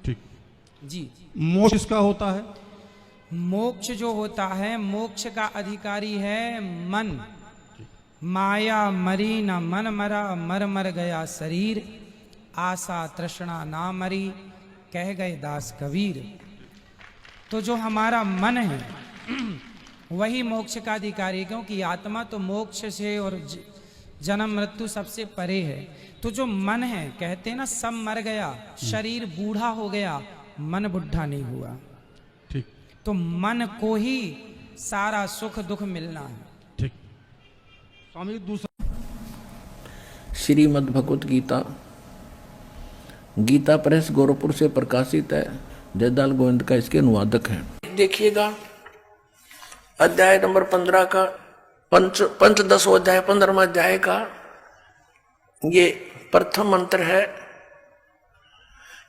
ठीक जी। मोक्ष किसका होता है? मोक्ष जो होता है, मोक्ष का अधिकारी है मन। माया मरी न मन मरा, मर मर गया शरीर, आशा तृष्णा ना मरी, कह गए दास कबीर। तो जो हमारा मन है वही मोक्ष का अधिकारी है, क्योंकि आत्मा तो मोक्ष से और जन्म मृत्यु सबसे परे है। तो जो मन है, कहते हैं ना सब मर गया, शरीर बूढ़ा हो गया, मन बुढ़ा नहीं हुआ। ठीक तो मन को ही सारा सुख दुख मिलना है। ठीक। स्वामी दूसरा श्रीमद् भगवत गीता, गीता प्रेस गोरखपुर से प्रकाशित है। जयदाल गोविंद का इसके अनुवादक हैं। देखिएगा अध्याय नंबर 15 का पंचदशो अध्याय 15वां अध्याय का ये प्रथम मंत्र है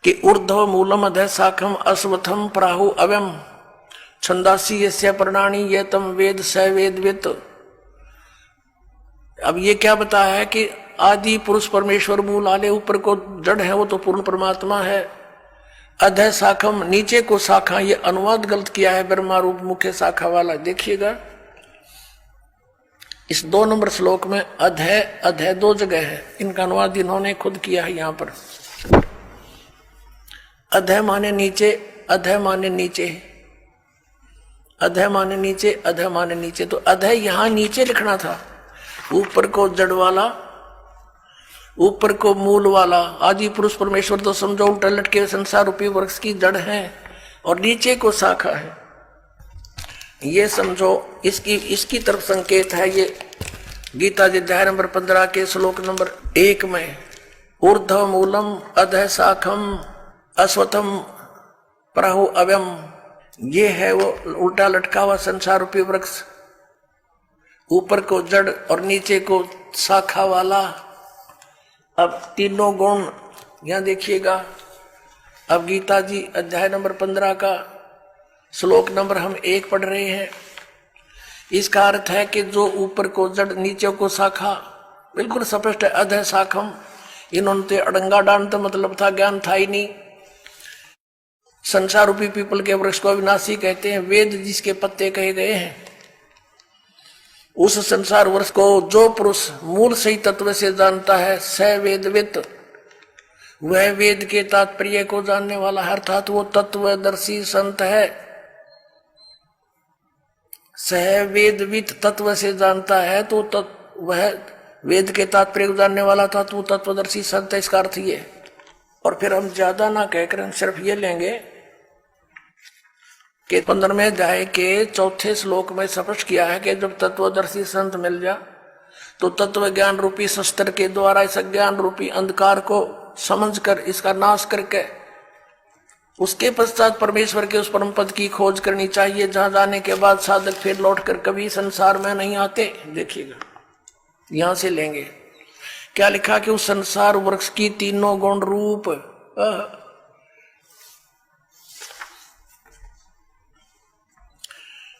कि ऊर्ध्व मूलम अधः शाखम अश्वत्थम प्राहु अव्यम छंदासी यस्य प्रणानी ये तम वेद स वेदवित। अब ये क्या बताया है कि आदि पुरुष परमेश्वर मूल आले ऊपर को जड़ है, वो तो पूर्ण परमात्मा है। अधः शाखम नीचे को शाखा, ये अनुवाद गलत किया है ब्रह्मा रूप मुख्य शाखा वाला। देखिएगा इस 2 नंबर श्लोक में अधः अधः 2 जगह है, इनका अनुवाद इन्होंने खुद किया है। यहां पर अधः माने नीचे, अधः माने नीचे, अधः माने नीचे, अधः माने नीचे। तो अधः यहां नीचे लिखना था, ऊपर को जड़ वाला, ऊपर को मूल वाला। आदि पुरुष परमेश्वर तो समझो उल्टा लटके संसार रूपी वृक्ष की जड़ है और नीचे को शाखा है, ये समझो। इसकी तरफ संकेत है ये गीता जी अध्याय नंबर 15 के श्लोक नंबर 1 में। ऊर्ध्व मूलम अधः शाखम अश्वत्थम प्राहु अव्यम, ये है वो उल्टा लटका हुआ संसार रूपी वृक्ष, ऊपर को जड़ और नीचे को शाखा वाला। अब तीनों गुण यहां देखिएगा। अब गीता जी अध्याय नंबर 15 का श्लोक नंबर हम 1 पढ़ रहे हैं। इसका अर्थ है कि जो ऊपर को जड़ नीचे को शाखा, बिल्कुल स्पष्ट है। अधः शाखम, इन्होंने तो अड़ंगा डांड तो मतलब था, ज्ञान था ही नहीं। संसार रूपी पीपल के वृक्ष को अविनाशी कहते हैं। वेद जिसके पत्ते कहे गए हैं, उस संसार वृक्ष को जो पुरुष मूल सही तत्व से जानता है, स वेदवित, वह वेद के तात्पर्य को जानने वाला है, अर्थात वो तत्वदर्शी संत है। सह वेदवित तत्व से जानता है तो वह वेद के तात्पर्य को जानने वाला था, तो तत्वदर्शी संत है, इसका अर्थ ये। और फिर हम ज्यादा ना कहकर हम सिर्फ ये लेंगे कि 15वें अध्याय के 4थे श्लोक में स्पष्ट किया है कि जब तत्वदर्शी संत मिल जा तो तत्व ज्ञान रूपी शस्त्र के द्वारा इस ज्ञान रूपी अंधकार को समझकर इसका नाश करके उसके पश्चात परमेश्वर के उस परम पद की खोज करनी चाहिए, जहां जाने के बाद साधक फिर लौटकर कभी संसार में नहीं आते। देखिएगा यहां से लेंगे क्या लिखा कि उस संसार वृक्ष की तीनों गुण रूप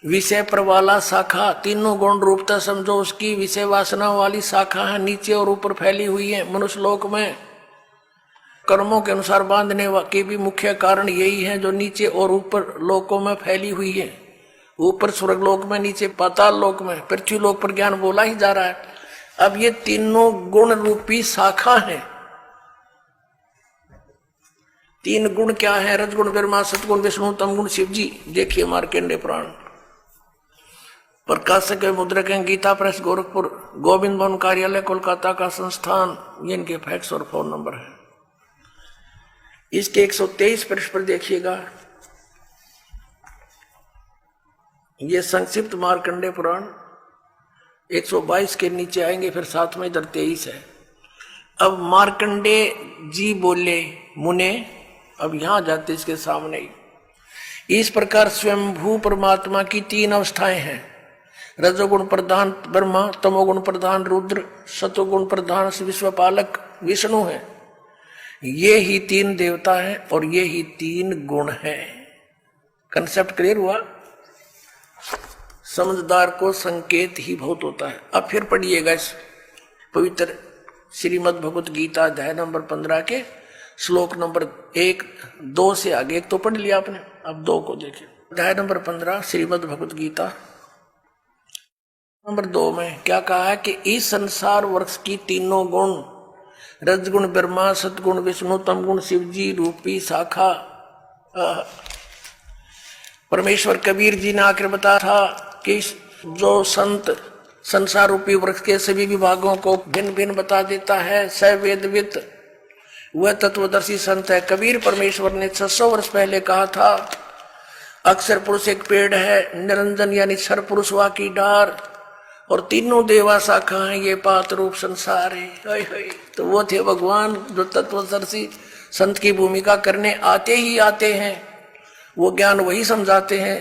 विषय पर वाला शाखा, तीनों गुण रूपता समझो उसकी विषय वासना वाली शाखा है, नीचे और ऊपर फैली हुई है। मनुष्य लोक में कर्मों के अनुसार बांधने के भी मुख्य कारण यही है, जो नीचे और ऊपर लोकों में फैली हुई है। ऊपर स्वर्ग लोक में, नीचे पाताल लोक में, पृथ्वी लोक पर ज्ञान बोला ही जा रहा है। अब ये तीनों गुण रूपी शाखा है। 3 गुण क्या है? रजगुण ब्रह्मा, सतगुण विष्णु, तमगुण शिव जी। देखिए मार्कंडेय पुराण, प्रकाशक मुद्रक हैं, गीता प्रेस गोरखपुर, गोविंद भवन कार्यालय कोलकाता का संस्थान। ये इनके फैक्स और फोन नंबर है। इसके 123 पृष्ठ पर देखिएगा, ये संक्षिप्त मार्कंडेय पुराण 122 के नीचे आएंगे, फिर साथ में इधर 23 है। अब मार्कंडेय जी बोले मुने, अब यहां जाते इसके सामने ही। इस प्रकार स्वयंभू परमात्मा की 3 अवस्थाएं हैं। रजोगुण प्रधान ब्रह्मा, तमोगुण प्रधान रुद्र, सतोगुण प्रधान विश्वपालक विष्णु है। ये ही 3 देवता हैं और ये ही 3 गुण हैं। कंसेप्ट क्लियर हुआ? समझदार को संकेत ही बहुत होता है। अब फिर पढ़िएगा इस पवित्र श्रीमद् भगवत गीता अध्याय नंबर 15 के श्लोक नंबर 1, 2 से आगे। एक तो पढ़ लिया आपने, अब 2 को देखिए। अध्याय नंबर 15 श्रीमद् भगवत गीता नंबर 2 में क्या कहा है कि इस संसार वृक्ष की तीनों गुण, रजगुण ब्रह्मा, सतगुण विष्णु, तमगुण शिव जी रूपी शाखा परमेश्वर कबीर जी ने आकर बताया था कि जो संत संसार रूपी वृक्ष के सभी विभागों को भिन्न भिन्न बता देता है, स वेदवित, वह तत्वदर्शी संत है। कबीर परमेश्वर ने 600 वर्ष पहले कहा था, अक्षर पुरुष एक पेड़ है, निरंजन यानी सर पुरुष वा की डार, और तीनों देवा शाखा है, ये पात रूप संसार है। तो वो थे भगवान जो तत्वदर्शी संत की भूमिका करने आते ही आते हैं, वो ज्ञान वही समझाते हैं।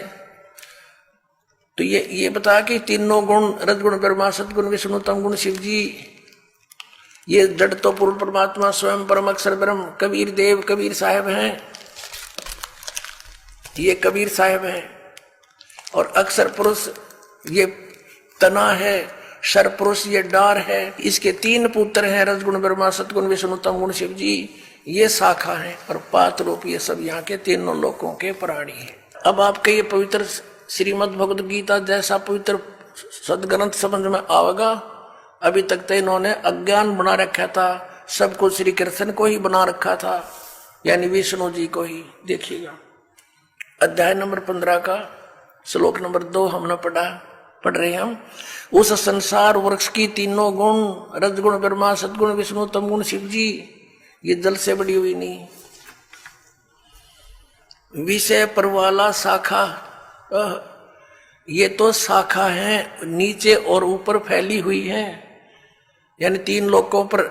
तो ये बता कि तीनों गुण, रजगुण ब्रह्मा, सतगुण विष्णु, तमगुण शिव जी, ये जड़ तो पूर्ण परमात्मा स्वयं परम अक्षर ब्रह्म कबीर देव कबीर साहब हैं, ये कबीर साहब हैं। और अक्षर पुरुष ये तना है, शर पुरुष ये डार है। इसके 3 पुत्र हैं, रजगुण ब्रह्मा, सतगुण विष्णु, तमगुण शिव जी, ये शाखा है। और पात रूप ये सब यहाँ के तीनों लोकों के प्राणी हैं। अब आपके ये पवित्र श्रीमद् भगवत गीता जैसा पवित्र सदग्रंथ समझ में आवेगा। अभी तक तो इन्होंने अज्ञान बना रखा था, सब कुछ श्री कृष्ण को ही बना रखा था, यानी विष्णु जी को ही। देखिएगा अध्याय नंबर 15 का श्लोक नंबर 2 हमने पढ़ रहे हैं हम। उस संसार वृक्ष की तीनों गुण, रजगुण ब्रह्मा, सतगुण विष्णु, तमगुण शिव जी, ये जल से बड़ी हुई नहीं। विषय परवाला शाखा, ये तो शाखा है, नीचे और ऊपर फैली हुई है, यानी 3 लोकों पर,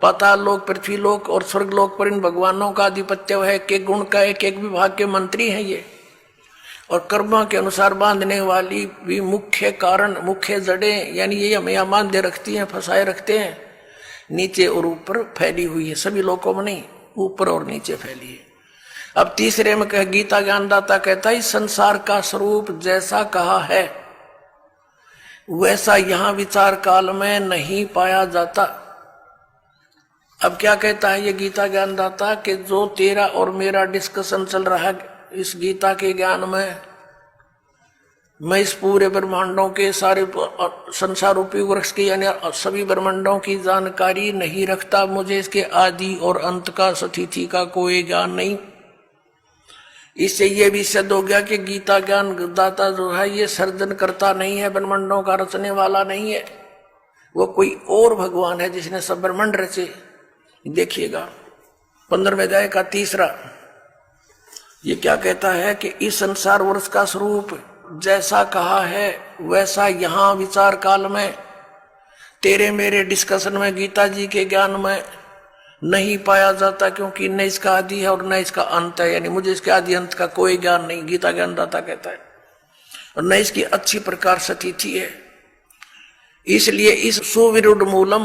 पाताल लोक, पृथ्वी लोक और स्वर्ग लोक पर इन भगवानों का आधिपत्य है। एक गुण का एक विभाग के मंत्री हैं ये। और कर्मा के अनुसार बांधने वाली भी मुख्य कारण, मुख्य जड़ें, यानी ये हमें यहाँ बांधे रखती हैं, फंसाए रखते हैं, नीचे और ऊपर फैली हुई है। सभी लोकों में नहीं, ऊपर और नीचे फैली है। अब तीसरे में कह गीता ज्ञानदाता कहता है, इस संसार का स्वरूप जैसा कहा है वैसा यहाँ विचार काल में नहीं पाया जाता। अब क्या कहता है ये गीता ज्ञानदाता कि जो तेरा और मेरा डिस्कशन चल रहा है इस गीता के ज्ञान में, मैं इस पूरे ब्रह्मांडों के सारे संसार रूपी वृक्ष की यानी सभी ब्रह्मांडों की जानकारी नहीं रखता। मुझे इसके आदि और अंत का, स्थिति का कोई ज्ञान नहीं। इससे ये भी सिद्ध हो गया कि गीता ज्ञान दाता जो है ये सर्जन करता नहीं है, ब्रह्मांडों का रचने वाला नहीं है, वो कोई और भगवान है जिसने सब ब्रह्मांड रचे। देखिएगा 15वें अध्याय का 3, ये क्या कहता है कि इस संसार वृक्ष का स्वरूप जैसा कहा है वैसा यहाँ विचार काल में, तेरे मेरे डिस्कशन में, गीता जी के ज्ञान में नहीं पाया जाता, क्योंकि न इसका आदि है और न इसका अंत है, यानी मुझे इसके आदि अंत का कोई ज्ञान नहीं, गीता ज्ञानदाता कहता है, और न इसकी अच्छी प्रकार स्थिति है। इसलिए इस सुविरुद्ध मूलम,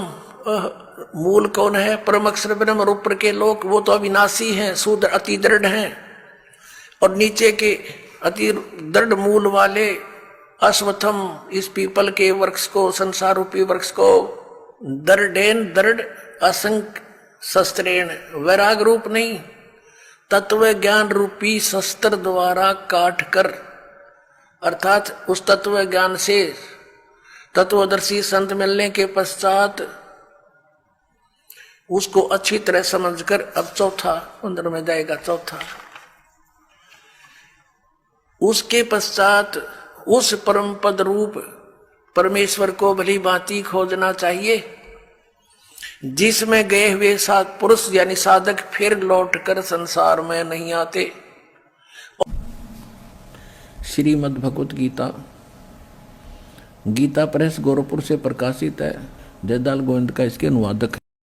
मूल कौन है? परम अक्षर ब्रह्म और ऊपर के लोक, वो तो अविनाशी हैं, शुद्ध अति दृढ़ हैं, और नीचे के अति दृढ़ मूल वाले अश्वत्थम, इस पीपल के वृक्ष को, संसार रूपी वृक्ष को, दृढ़ेन दृढ़ असंग शस्त्रेण, वैराग रूप नहीं, तत्व ज्ञान रूपी शस्त्र द्वारा काट कर, अर्थात उस तत्व ज्ञान से तत्वदर्शी संत मिलने के पश्चात उसको अच्छी तरह समझकर, अब चौथा 15 में जाएगा, चौथा, उसके पश्चात उस परम पद रूप परमेश्वर को भली भांति खोजना चाहिए, जिसमें गए हुए पुरुष यानी साधक फिर लौटकर संसार में नहीं आते। श्रीमद् भगवत गीता, गीता प्रेस गोरखपुर से प्रकाशित है। जयदाल गोविंद का इसके अनुवादक है।